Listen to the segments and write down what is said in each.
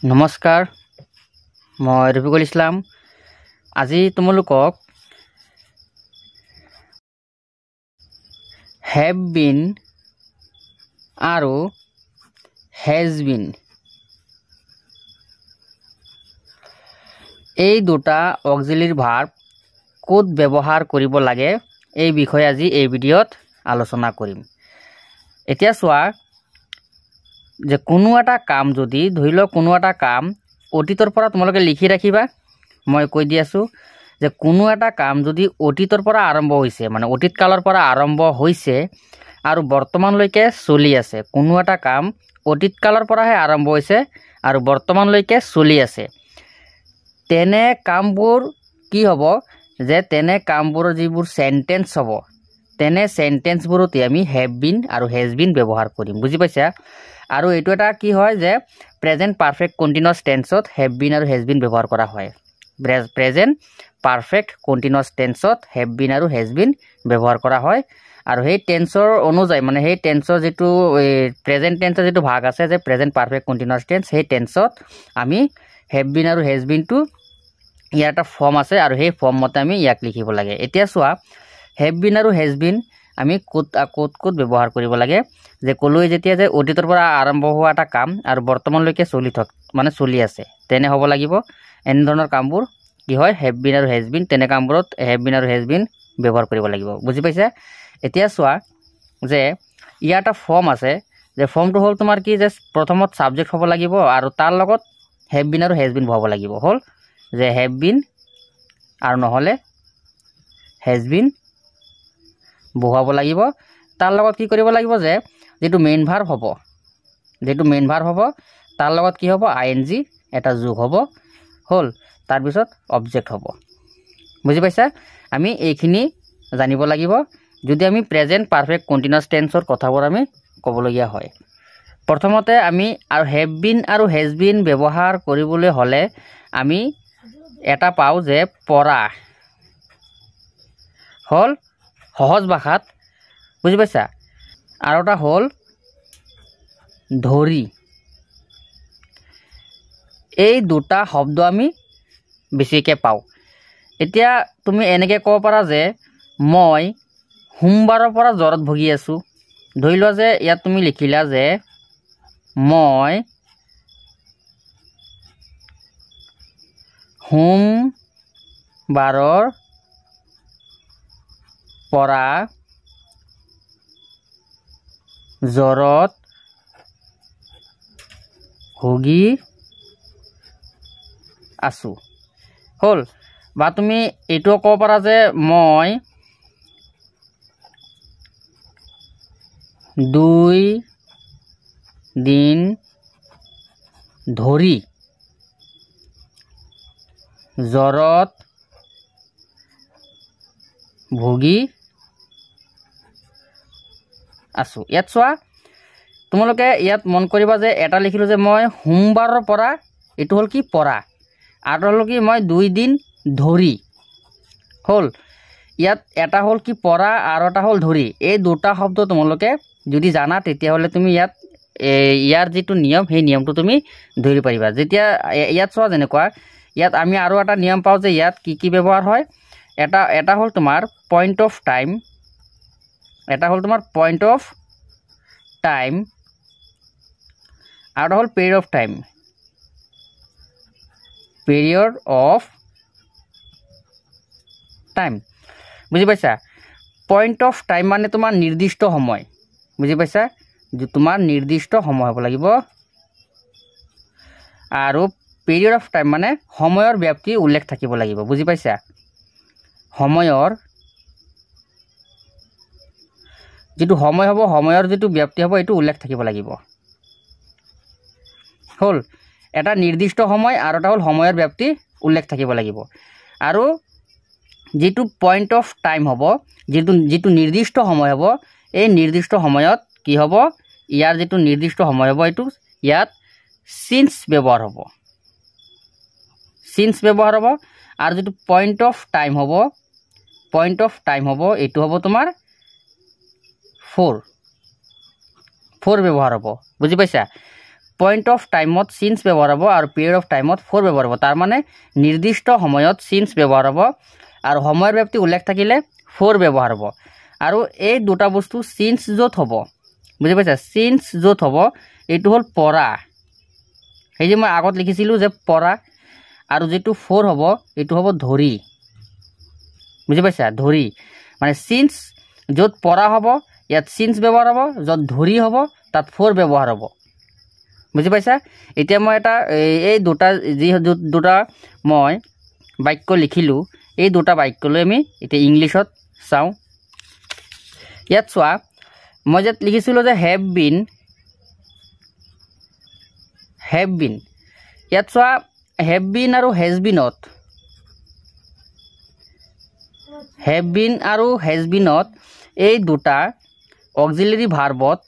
নমস্কাৰ, মই ৰফিকুল ইছলাম। আজি তোমালোকক হেভ বিন আৰু হেজ বিন এই দুটা অক্সিলিয়াৰী ভাৰ্ব ক'ত ব্যৱহাৰ কৰিব লাগে এই বিষয়ে আজি এই ভিডিঅ'ত আলোচনা কৰিম। এতিয়া চোৱা যে কোনো এটা কাম যদি ধৰি লওক কোনো এটা কাম অতীতৰ পৰা তোমালোকে লিখি ৰাখিবা। মই কৈ দি আছোঁ যে কোনো এটা কাম যদি অতীতৰ পৰা আৰম্ভ হৈছে মানে অতীত কালৰ পৰা আৰম্ভ হৈছে আৰু বৰ্তমানলৈকে চলি আছে, কোনো এটা কাম অতীত কালৰ পৰাহে আৰম্ভ হৈছে আৰু বৰ্তমানলৈকে চলি আছে, তেনে কামবোৰ কি হ'ব যে তেনে কামবোৰৰ যিবোৰ সেন্টেন্স হ'ব তেনে সেন্টেন্সবোৰতে আমি হেভ বিন আৰু হেজ বিন ব্যৱহাৰ কৰিম। বুজি পাইছা? আৰু এইটো এটা কি হয় যে প্ৰেজেন্ট পাৰফেক্ট কন্টিনিউয়াছ টেন্সত হেভ বিন আৰু হেজ বিন ব্যৱহাৰ কৰা হয়। প্ৰেজেন্ট পাৰফেক্ট কন্টিনিউয়াছ টেন্সত হেভ বিন আৰু হেজ বিন ব্যৱহাৰ কৰা হয়। আৰু সেই টেন্সৰ অনুযায়ী মানে সেই টেন্সৰ যিটো প্ৰেজেন্ট টেন্সৰ যিটো ভাগ আছে যে প্ৰেজেন্ট পাৰফেক্ট কন্টিনিউয়াছ টেন্স, সেই টেন্সত আমি হেভ বিন আৰু হেজ বিনটো ইয়াৰ এটা ফৰ্ম আছে আৰু সেই ফৰ্ম মতে আমি ইয়াক লিখিব লাগে। এতিয়া চোৱা হেভ বিন আৰু হেজ বিন আমি ক'ত ব্যৱহাৰ কৰিব লাগে যে ক'লোৱে যেতিয়া যে অতীতৰ পৰা আৰম্ভ হোৱা এটা কাম আৰু বৰ্তমানলৈকে চলি আছে তেনে হ'ব লাগিব এনেধৰণৰ কামবোৰ কি হয় হেভ বিন আৰু হেজ বিন, তেনে কামবোৰত হেভ বিন আৰু হেজ বিন ব্যৱহাৰ কৰিব লাগিব। বুজি পাইছা? এতিয়া চোৱা যে ইয়াৰ এটা ফৰ্ম আছে যে ফৰ্মটো হ'ল তোমাৰ কি যে প্ৰথমত ছাবজেক্ট হ'ব লাগিব আৰু তাৰ লগত হেভ বিন আৰু হেজ বিন বহাব লাগিব। হ'ল যে হেভ বিন আৰু নহ'লে হেজ বিন বহুৱাব লাগিব। তাৰ লগত কি কৰিব লাগিব যে যিটো মেইন ভাৰ্ব হ'ব তাৰ লগত কি হ'ব ING এটা যোগ হ'ব। হ'ল তাৰপিছত অবজেক্ট হ'ব। বুজি পাইছা? আমি এইখিনি জানিব লাগিব যদি আমি প্ৰেজেন্ট পাৰফেক্ট কন্টিনিউয়াছ টেন্সৰ কথাবোৰ আমি ক'বলগীয়া হয়। প্ৰথমতে আমি আৰু হেভ বিন আৰু হেজ বিন ব্যৱহাৰ কৰিবলৈ হ'লে আমি এটা পাওঁ যে পৰা। হ'ল সহজ ভাষাত, বুজি পাইছা? আৰু এটা হ'ল ধৰি। এই দুটা শব্দ আমি বেছিকৈ পাওঁ। এতিয়া তুমি এনেকৈ ক'ব পাৰা যে মই সোমবাৰৰ পৰা জ্বৰত ভুগি আছোঁ। ধৰি লোৱা যে ইয়াত তুমি লিখিলা যে মই সোমবাৰৰ পৰা জ্বৰত ভুগি আছোঁ। হ'ল বা তুমি এইটোও ক'ব পাৰা যে মই 2 দিন ধৰি জ্বৰত ভুগি আছোঁ। ইয়াত চোৱা তোমালোকে ইয়াত মন কৰিবা যে এটা লিখিলোঁ যে মই সোমবাৰৰ পৰা, এইটো হ'ল কি পৰা, আৰু হ'ল কি মই 2 দিন ধৰি। হ'ল ইয়াত এটা হ'ল কি পৰা আৰু এটা হ'ল ধৰি। এই দুটা শব্দ তোমালোকে যদি জানা তেতিয়াহ'লে তুমি ইয়াৰ যিটো নিয়ম সেই নিয়মটো তুমি ধৰিব পাৰিবা। যেতিয়া ইয়াত চোৱা যেনেকুৱা ইয়াত আমি আৰু এটা নিয়ম পাওঁ যে ইয়াত কি ব্যৱহাৰ হয়। এটা হ'ল তোমাৰ পইণ্ট অফ টাইম, আৰু এটা হ'ল পিৰিয়ড অফ টাইম। বুজি পাইছা? পইণ্ট অফ টাইম মানে তোমাৰ নিৰ্দিষ্ট সময়। বুজি পাইছা? তোমাৰ নিৰ্দিষ্ট সময় হ'ব লাগিব। আৰু পিৰিয়ড অফ টাইম মানে সময়ৰ ব্যাপ্তি উল্লেখ থাকিব লাগিব। বুজি পাইছা? সময়ৰ যিটো সময় হ'ব, সময়ৰ যিটো ব্যাপ্তি হ'ব এইটো উল্লেখ থাকিব লাগিব। হ'ল এটা নিৰ্দিষ্ট সময় আৰু এটা হ'ল সময়ৰ ব্যাপ্তি উল্লেখ থাকিব লাগিব। আৰু যিটো পইণ্ট অফ টাইম হ'ব, যিটো নিৰ্দিষ্ট সময় হ'ব, এই নিৰ্দিষ্ট সময়ত কি হ'ব, ইয়াৰ যিটো নিৰ্দিষ্ট সময় হ'ব এইটো ইয়াত সিন্স ব্যৱহাৰ হ'ব। আৰু যিটো পইণ্ট অফ টাইম হ'ব এইটো হ'ব তোমাৰ ফৰ ব্যৱহাৰ হ'ব। বুজি পাইছা? পইণ্ট অফ টাইমত সিন্স ব্যৱহাৰ হ'ব আৰু পিৰিয়ড অফ টাইমত ফৰ ব্যৱহাৰ হ'ব। তাৰ মানে নিৰ্দিষ্ট সময়ত সিন্স ব্যৱহাৰ হ'ব আৰু সময়ৰ ব্যাপ্তি উল্লেখ থাকিলে ফৰ ব্যৱহাৰ হ'ব। আৰু এই দুটা বস্তু সিন্স য'ত হ'ব, বুজি পাইছা, সিন্স য'ত হ'ব এইটো হ'ল পৰা। সেই যে মই আগত লিখিছিলোঁ যে পৰা, আৰু যিটো ফৰ হ'ব এইটো হ'ব ধৰি। বুজি পাইছা, ধৰি মানে সিন্স য'ত পৰা হ'ব ইয়াত সিন্স ব্যৱহাৰ হ'ব, য'ত ধৰি হ'ব তাত ফৰ ব্যৱহাৰ হ'ব। বুজি পাইছা। এতিয়া মই এটা এই দুটা মই বাক্য লিখিলোঁ, এই দুটা বাক্যলৈ আমি এতিয়া ইংলিছত চাওঁ। ইয়াত চোৱা, মই যে লিখিছিলোঁ যে হেভ বিন, ইয়াত চোৱা হেভ বিন আৰু হেজ বিনত এই দুটা অক্সিলাৰী ভাৰ্বত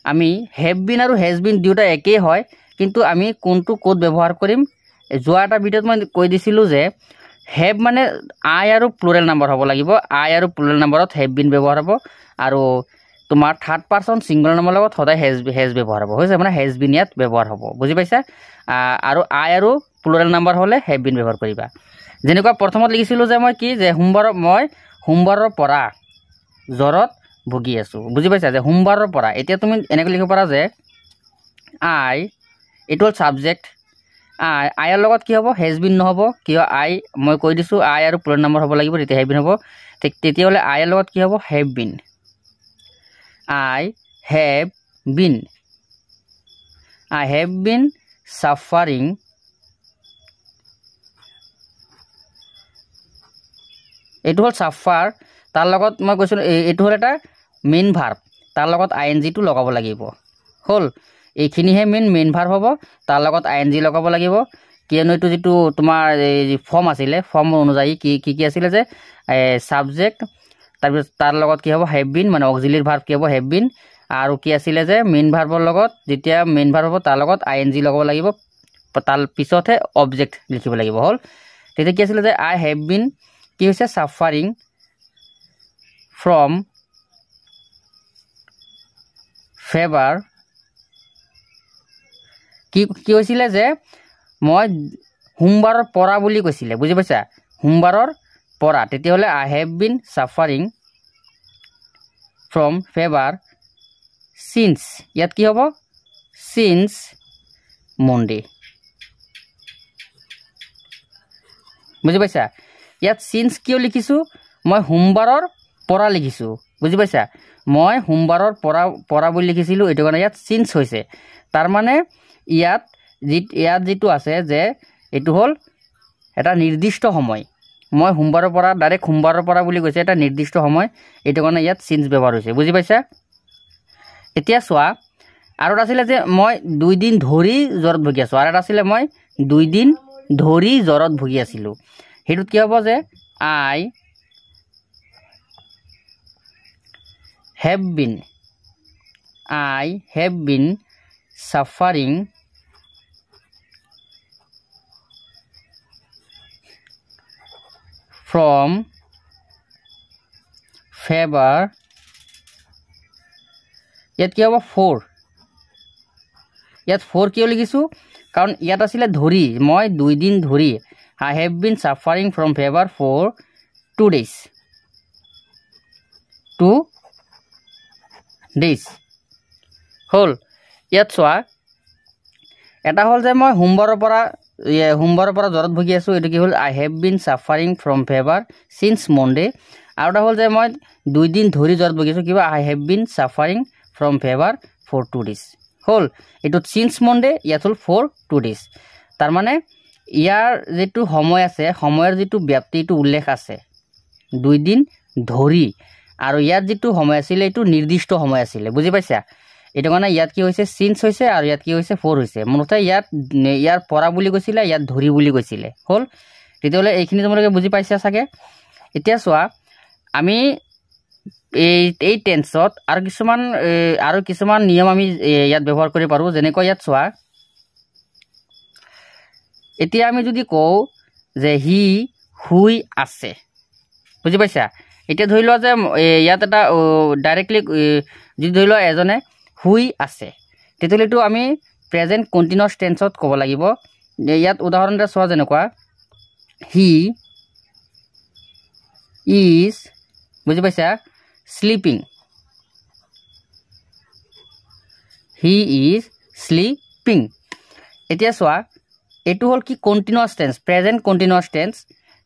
আমি হেভ বিন আৰু হেজ বিন দুটা একেই হয়, কিন্তু আমি কোনটো ক'ত ব্যৱহাৰ কৰিম। যোৱা এটা ভিডিঅ'ত মই কৈ দিছিলোঁ যে হেভ মানে আই আৰু প্লুৰেল নাম্বাৰ হ'ব লাগিব, আই আৰু প্লুৰেল নাম্বাৰত হেভ বিন ব্যৱহাৰ হ'ব, আৰু তোমাৰ থাৰ্ড পাৰ্চন ছিংগুলাৰ নামৰ লগত সদায় হেজ ব্যৱহাৰ হ'ব, হৈছে মানে হেজ বিন ইয়াত ব্যৱহাৰ হ'ব। বুজি পাইছা। আৰু আই আৰু প্লুৰেল নাম্বাৰ হ'লে হেভ বিন ব্যৱহাৰ কৰিবা। যেনেকুৱা প্ৰথমত লিখিছিলোঁ যে মই কি, যে সোমবাৰৰ পৰা জ্বৰত ভুগি আছোঁ। বুজি পাইছা, যে সোমবাৰৰ পৰা। এতিয়া তুমি এনেকৈ লিখিব পাৰা যে আই, এইটো হ'ল ছাবজেক্ট, আইৰ লগত কি হ'ব, হেজ বিন নহ'ব, কিয় আই মই কৈ দিছোঁ আই আৰু প্লুৰেল নাম্বাৰ হ'ব লাগিব, তেতিয়া হেভ বিন হ'ব। তেতিয়াহ'লে আইৰ লগত কি হ'ব, have been, I have been suffering এইটো হ'ল ছাফাৰ, তাৰ লগত মই কৈছিলোঁ এইটো হ'ল এটা মেইন ভাৰ্ব, তাৰ লগত ING-টো লগাব লাগিব। হ'ল, এইখিনিহে মেইন ভাৰ্ব হ'ব, তাৰ লগত ING লগাব লাগিব, কিয়নো এইটো যিটো তোমাৰ এই ফৰ্ম আছিলে, ফৰ্ম অনুযায়ী কি আছিলে যে ছাবজেক্ট, তাৰপিছত তাৰ লগত কি হ'ব, হেভ বিন, মানে অক্সিলাৰী ভাৰ্ব কি হ'ব, হেভ বিন, আৰু কি আছিলে যে মেইন ভাৰ্বৰ লগত, যেতিয়া মেইন ভাৰ্ব হ'ব তাৰ লগত ING লগাব লাগিব, তাৰ পিছতহে অবজেক্ট লিখিব লাগিব। হ'ল, তেতিয়া কি আছিলে যে আই হেভ বিন কি হৈছে, ছাফাৰিং ফ্ৰম ফেভাৰ, কি হৈছিলে যে মই সোমবাৰৰ পৰা বুলি কৈছিলে। বুজি পাইছা, সোমবাৰৰ পৰা, তেতিয়াহ'লে I have been suffering from fever since, ইয়াত কি হ'ব, চিন্স মনডে। বুজি পাইছা, ইয়াত চিন্স কিয় লিখিছোঁ, মই সোমবাৰৰ পৰা লিখিছোঁ। বুজি পাইছা, মই সোমবাৰৰ পৰা বুলি লিখিছিলোঁ, এইটো কাৰণে ইয়াত চিন্স হৈছে। তাৰমানে ইয়াত যিটো আছে যে এইটো হ'ল এটা নিৰ্দিষ্ট সময়, মই সোমবাৰৰ পৰা, ডাইৰেক্ট সোমবাৰৰ পৰা বুলি কৈছে, এটা নিৰ্দিষ্ট সময়, এইটো কাৰণে ইয়াত চিন্স ব্যৱহাৰ হৈছে। বুজি পাইছা। এতিয়া চোৱা, আৰু এটা আছিলে যে মই 2 দিন ধৰি জ্বৰত ভুগি আছোঁ, আৰু এটা আছিলে মই 2 দিন ধৰি জ্বৰত ভুগি আছিলোঁ। সেইটোত কি হ'ব যে আই have been suffering from favour, ইয়াত কি হ'ব, ফ'ৰ, ইয়াত ফ'ৰ কিয় লিখিছোঁ, কাৰণ ইয়াত আছিলে ধৰি, মই 2 দিন ধৰি, I have been suffering from fever for 2 days, 2 days। হ'ল, ইয়াত চোৱা, এটা হ'ল যে মই সোমবাৰৰ পৰা জ্বৰত ভুগি আছোঁ, এইটো কি হ'ল, I have been suffering from fever since Monday, আৰু এটা হ'ল যে মই 2 দিন ধৰি জ্বৰত ভুগি আছোঁ, কিবা I have been suffering from fever for 2 days। হ'ল, এইটোত চিন্স মনডে, ইয়াত হ'ল ফৰ 2 days। তাৰমানে ইয়াৰ যিটো সময় আছে, সময়ৰ যিটো ব্যাপ্তিটো উল্লেখ আছে 2 দিন ধৰি, আৰু ইয়াত যিটো সময় আছিলে এইটো নিৰ্দিষ্ট সময় আছিলে। বুজি পাইছা, এইটো কাৰণে ইয়াত কি হৈছে, চিন্স হৈছে, আৰু ইয়াত কি হৈছে, ফ'ৰ হৈছে। মুঠতে ইয়াৰ পৰা বুলি কৈছিলে, ইয়াত ধৰি বুলি কৈছিলে। হ'ল, তেতিয়াহ'লে এইখিনি তোমালোকে বুজি পাইছা চাগে। এতিয়া চোৱা, আমি এই টেন্সত আৰু কিছুমান নিয়ম আমি ইয়াত ব্যৱহাৰ কৰিব পাৰোঁ। যেনেকৈ ইয়াত চোৱা, এতিয়া আমি যদি কওঁ যে হি শুই আছে, বুজি পাইছা। এতিয়া ধৰি লোৱা যে ইয়াত এটা ডাইৰেক্টলি যদি ধৰি লোৱা এজনে শুই আছে, তেতিয়াহ'লে এইটো আমি প্ৰেজেন্ট কন্টিনিউয়াছ টেন্সত ক'ব লাগিব ইয়াত উদাহৰণ এটা চোৱা যেনেকুৱা হি ইজ বুজি পাইছা স্লিপিং হি ইজ স্লিপিং এতিয়া চোৱা এটো হল কি কন্টিনিউয়াছ টেন্স প্ৰেজেন্ট কন্টিনিউয়াছ টেন্স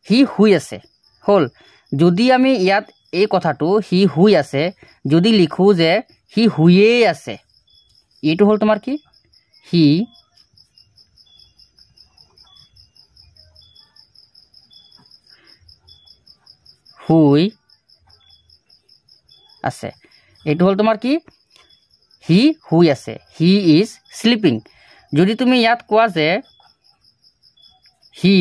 হি শুই আছে হল যদি আমি ইয়াত এই কথাটো হি শুই আছে যদি লিখো যে হি শুয়ে আছে এটো হল তোমাৰ কি হি শুই আছে এটো হল তোমাৰ কি হি শুই আছে হি ইজ স্লিপিং যদি তুমি ইয়াত কোৱা যে হি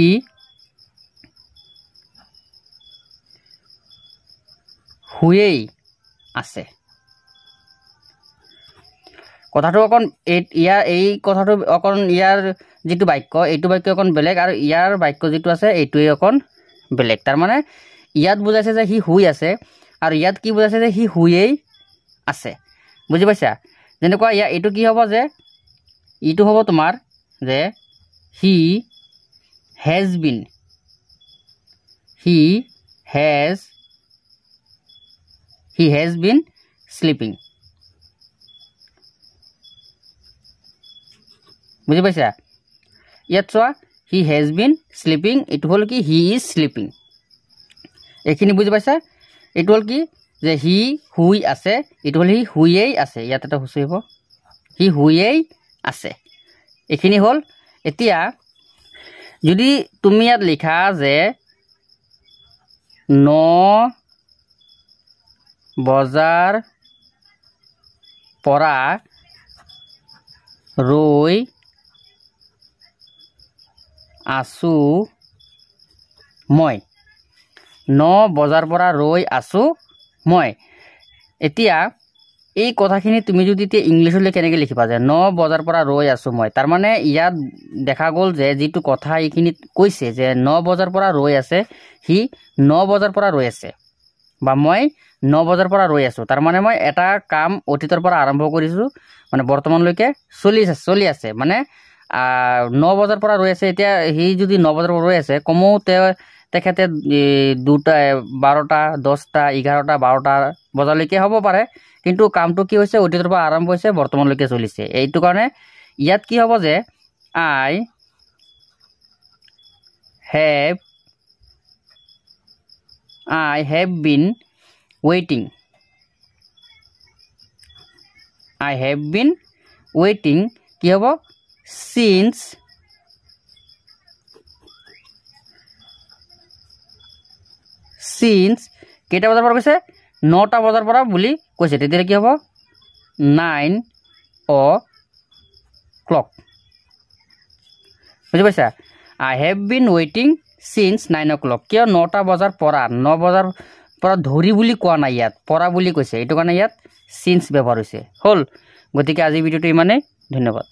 শুয়েই আছে কথাটো অকন এই কথাটো অকন ইয়াৰ যেটো বাক্য এইটো বাক্য অকন বেলেগ আৰু ইয়াৰ বাক্য যেটো আছে এইটোই অকন বেলেগ তাৰ মানে ইয়াত বুজাইছে যে হি শুই আছে আৰু ইয়াত কি বুজাইছে যে হি শুয়েই আছে বুজি পাইছা যেনেকুৱা এইটো কি হ'ব যে ইটো হ'ব তোমাৰ যে হি has been sleeping বুজি পাইছা ইয়াত চোৱা he has been sleeping এটো হল কি he is sleeping এখিনি বুজি পাইছা এটো হল কি যে হি শুই আছে এটো হল হি শুয়েই আছে ইয়াত এটা হুচি হ'ব হি শুয়েই আছে এখিনি হল এতিয়া যদি তুমি ইয়াত লিখা যে 9 বজাৰ পৰা ৰৈ আছো মই 9 বজাৰ পৰা ৰৈ আছো মই এতিয়া এই কথাখিনি তুমি যদি ইংলিশলৈ কেনেকৈ লিখিবা যে 9 বজাৰ পৰা ৰৈ আছো মই তাৰ মানে ইয়াত দেখা গল যে যেটো কথা এইখিনি কৈছে যে 9 বজাৰ পৰা ৰৈ আছে হি 9 বজাৰ পৰা ৰৈ আছে বা মই 9 বজাৰ পৰা ৰৈ আছো তাৰ মানে মই এটা কাম অতীতৰ পৰা আৰম্ভ কৰিছো মানে বৰ্তমানলৈকে চলি আছে মানে 9 বজাৰ পৰা ৰৈ আছে এতিয়া হি যদি 9 বজাৰ পৰা ৰৈ আছে কমতে তেখেতে 2টা 12টা 10টা 11টা 12টা বজালৈকে হ'ব পাৰে কিন্তু কামটো কি হৈছে অতীতৰ পৰা আৰম্ভ হৈছে বৰ্তমানলৈকে চলিছে এইটো কাৰণে ইয়াত কি হ'ব যে I have been waiting কি হ'ব since কেইটা বজাৰ পৰা কৈছে 9টা বজাৰ পৰা বুলি কৈছে তেতিয়া কি হ'ব 9 o'clock বুজি পাইছা I have been waiting since 9 o'clock কিয় 9টা বজাৰ পৰা 9 বজাৰ পৰা ধৰি বুলি কোৱা নাই ইয়াত পৰা বুলি কৈছে এইটো কাৰণে ইয়াত since ব্যৱহাৰ হৈছে হল গতিকে আজি ভিডিওটো ইমানেই ধন্যবাদ